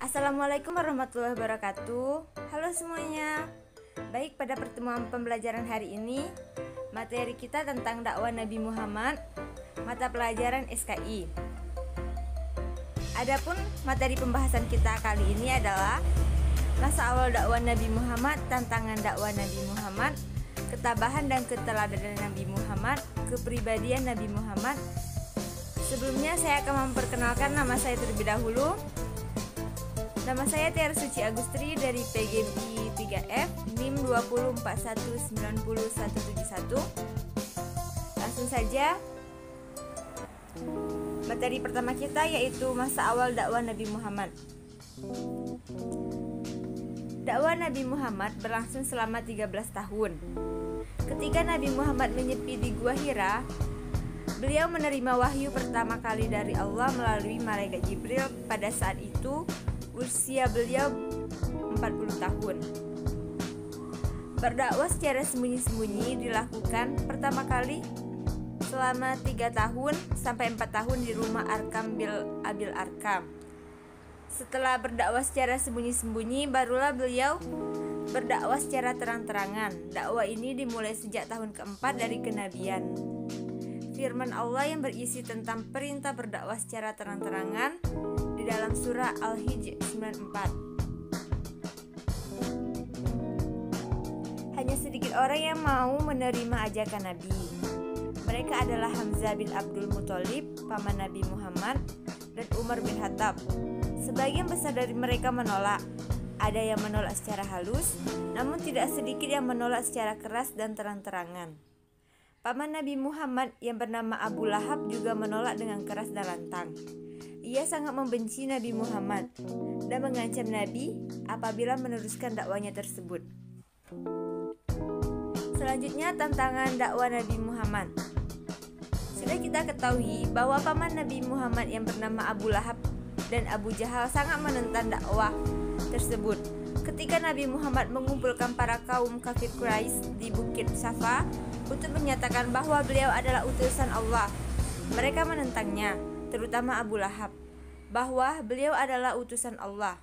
Assalamualaikum warahmatullahi wabarakatuh. Halo semuanya. Baik, pada pertemuan pembelajaran hari ini materi kita tentang dakwah Nabi Muhammad, mata pelajaran SKI. Adapun materi pembahasan kita kali ini adalah masa awal dakwah Nabi Muhammad, tantangan dakwah Nabi Muhammad, ketabahan dan keteladanan Nabi Muhammad, kepribadian Nabi Muhammad. Sebelumnya saya akan memperkenalkan nama saya terlebih dahulu. Nama saya Tiara Suci Agustri dari PGMI 3F NIM 204190171. Langsung saja. Materi pertama kita yaitu masa awal dakwah Nabi Muhammad. Dakwah Nabi Muhammad berlangsung selama 13 tahun. Ketika Nabi Muhammad menyepi di Gua Hira, beliau menerima wahyu pertama kali dari Allah melalui malaikat Jibril. Pada saat itu usia beliau 40 tahun. Berdakwah secara sembunyi-sembunyi dilakukan pertama kali selama 3 tahun sampai 4 tahun di rumah Arkam bil Abil Arkam. Setelah berdakwah secara sembunyi-sembunyi, barulah beliau berdakwah secara terang-terangan. Dakwah ini dimulai sejak tahun keempat dari kenabian. Firman Allah yang berisi tentang perintah berdakwah secara terang-terangan di dalam surah Al-Hijr 94. Hanya sedikit orang yang mau menerima ajakan Nabi. Mereka adalah Hamzah bin Abdul Muthalib, paman Nabi Muhammad, dan Umar bin Khattab. Sebagian besar dari mereka menolak. Ada yang menolak secara halus, namun tidak sedikit yang menolak secara keras dan terang-terangan. Paman Nabi Muhammad yang bernama Abu Lahab juga menolak dengan keras dan lantang. Ia sangat membenci Nabi Muhammad dan mengancam Nabi apabila meneruskan dakwanya tersebut. Selanjutnya, tantangan dakwah Nabi Muhammad. Sudah kita ketahui bahwa paman Nabi Muhammad yang bernama Abu Lahab dan Abu Jahal sangat menentang dakwah tersebut. Ketika Nabi Muhammad mengumpulkan para kaum kafir Quraisy di Bukit Safa untuk menyatakan bahwa beliau adalah utusan Allah, mereka menentangnya, terutama Abu Lahab, bahwa beliau adalah utusan Allah.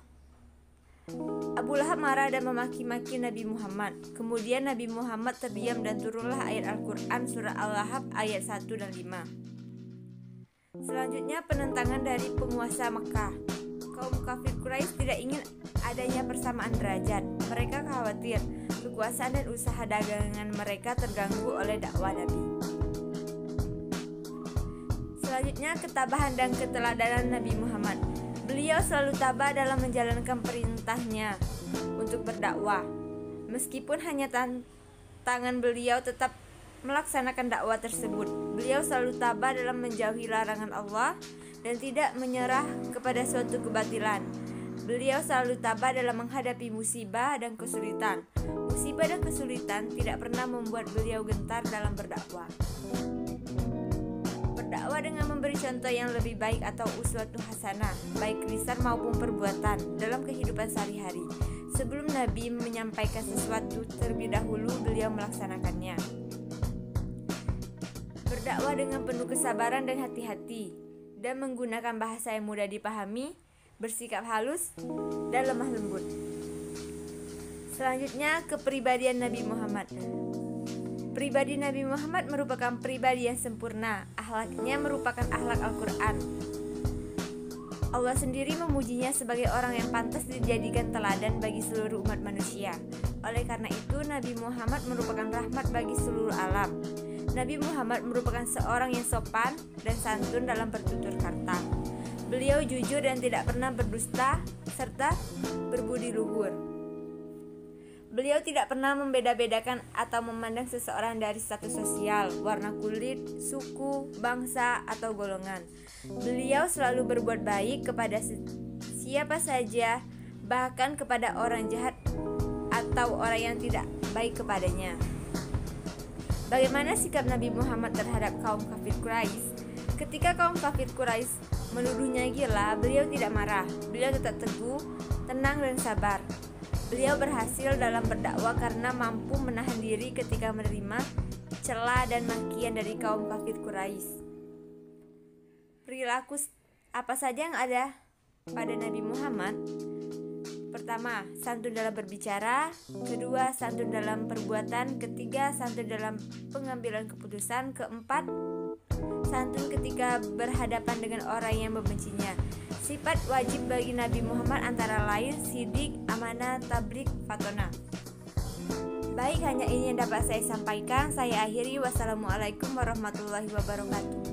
Abu Lahab marah dan memaki-maki Nabi Muhammad. Kemudian Nabi Muhammad terdiam dan turunlah ayat Al-Quran surah Al-Lahab ayat 1 dan 5. Selanjutnya, penentangan dari penguasa Mekah. Kaum kafir Quraisy tidak ingin adanya persamaan derajat. Mereka khawatir kekuasaan dan usaha dagangan mereka terganggu oleh dakwah Nabi. Selanjutnya, ketabahan dan keteladanan Nabi Muhammad. Beliau selalu tabah dalam menjalankan perintahnya untuk berdakwah. Meskipun hanya tangan beliau tetap melaksanakan dakwah tersebut. Beliau selalu tabah dalam menjauhi larangan Allah dan tidak menyerah kepada suatu kebatilan. Beliau selalu tabah dalam menghadapi musibah dan kesulitan. Musibah dan kesulitan tidak pernah membuat beliau gentar dalam berdakwah. Berdakwah dengan memberi contoh yang lebih baik atau uswatun hasanah, baik lisan maupun perbuatan dalam kehidupan sehari-hari. Sebelum Nabi menyampaikan sesuatu, terlebih dahulu beliau melaksanakannya. Berdakwah dengan penuh kesabaran dan hati-hati, dan menggunakan bahasa yang mudah dipahami, bersikap halus dan lemah lembut. Selanjutnya, kepribadian Nabi Muhammad. Pribadi Nabi Muhammad merupakan pribadi yang sempurna. Akhlaknya merupakan akhlak Al-Quran. Allah sendiri memujinya sebagai orang yang pantas dijadikan teladan bagi seluruh umat manusia. Oleh karena itu, Nabi Muhammad merupakan rahmat bagi seluruh alam. Nabi Muhammad merupakan seorang yang sopan dan santun dalam bertutur kata. Beliau jujur dan tidak pernah berdusta serta berbudi luhur. Beliau tidak pernah membeda-bedakan atau memandang seseorang dari status sosial, warna kulit, suku, bangsa, atau golongan. Beliau selalu berbuat baik kepada siapa saja, bahkan kepada orang jahat atau orang yang tidak baik kepadanya. Bagaimana sikap Nabi Muhammad terhadap kaum kafir Quraisy? Ketika kaum kafir Quraisy menuduhnya gila, beliau tidak marah. Beliau tetap teguh, tenang dan sabar. Beliau berhasil dalam berdakwah karena mampu menahan diri ketika menerima cela dan makian dari kaum kafir Quraisy. Perilaku apa saja yang ada pada Nabi Muhammad pertama, santun dalam berbicara. Kedua, santun dalam perbuatan. Ketiga, santun dalam pengambilan keputusan. Keempat, santun ketika berhadapan dengan orang yang membencinya. Sifat wajib bagi Nabi Muhammad antara lain sidik, amanah, tabligh, fatona. Baik, hanya ini yang dapat saya sampaikan. Saya akhiri. Wassalamualaikum warahmatullahi wabarakatuh.